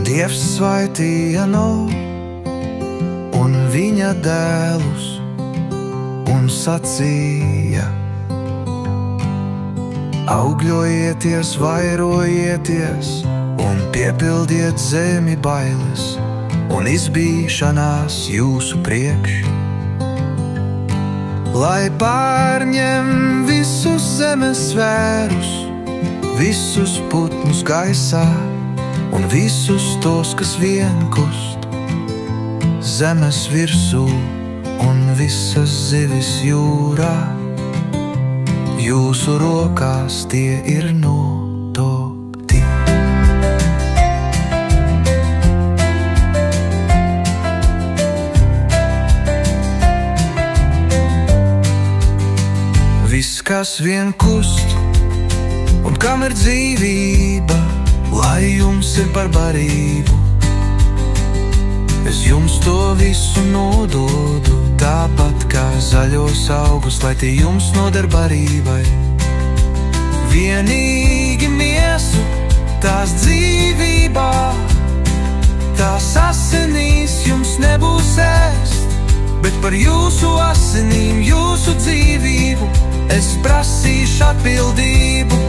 Dievs svaitīja Novu un viņa dēlus un sacīja: augļojieties, vairojieties un piepildiet zemi bailes un izbīšanās jūsu priekš, lai pārņem visus zemes svērus, visus putnus gaisā un visus tos, kas vienkust zemes virsū un visas zivis jūrā. Jūsu rokās tie ir nodoti. Viss, kas vien kust un kam ir dzīvība, lai jums ir par barību. Es jums to visu nododu, tāpat kā zaļos augus, lai tie jums noder barībai. Vienīgi miesu tās dzīvībā, tās asinīs jums nebūs ēst, bet par jūsu asinīm, jūsu dzīvību es prasīšu atbildību.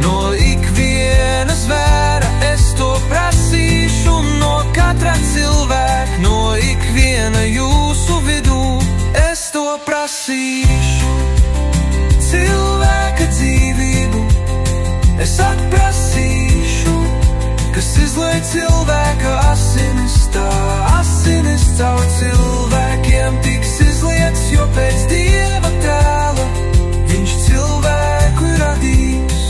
No ikviena zvēra es to prasīšu, no katra cilvēka, no ikviena jūsu vidū es to prasīšu. Cilvēka dzīvību es atprasīšu, kas izlej cilvēka asinis, tā asinis caur cilvēkiem tiks izlietas, jo pēc Dieva tēla viņš cilvēku ir radījis.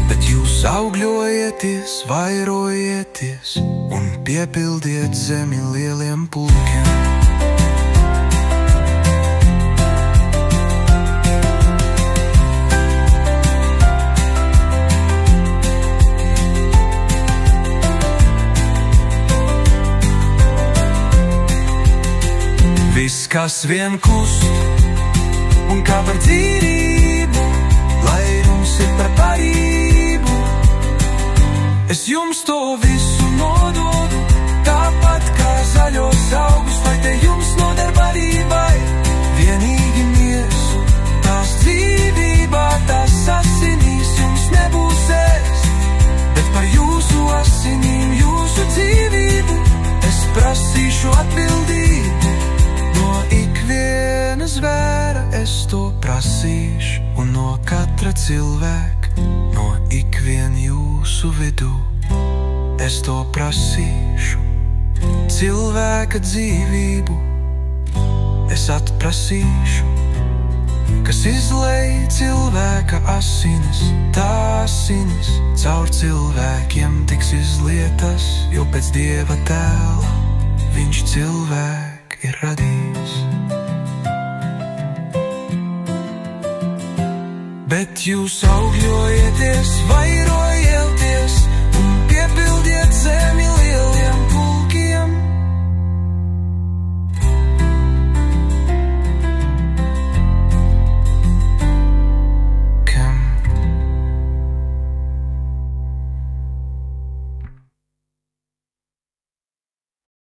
Bet jūs augļojieties, vairojieties un piepildiet zemi lieliem pulkiem. Viss, kas vien kust un kā par dzīvību, lai jums ir par barību, es jums to visu nododu, tāpat kā zaļos augus, lai te jums noder barībai. Vienīgi miesu tās dzīvībā, tās asinīs jums nebūs ēst, bet par jūsu asinīm, jūsu dzīvību es prasīšu atbildību. No ikviena zvēra es to prasīšu, un no katra cilvēka, no ikviena jūsu vidū es to prasīšu. Cilvēka dzīvību es atprasīšu, kas izlej cilvēka asinis, tā asinis caur cilvēkiem tiks izlietas, jo pēc Dieva tēla viņš cilvēku ir radījis. Bet jūs augļojieties, vairojieties un piepildiet zemi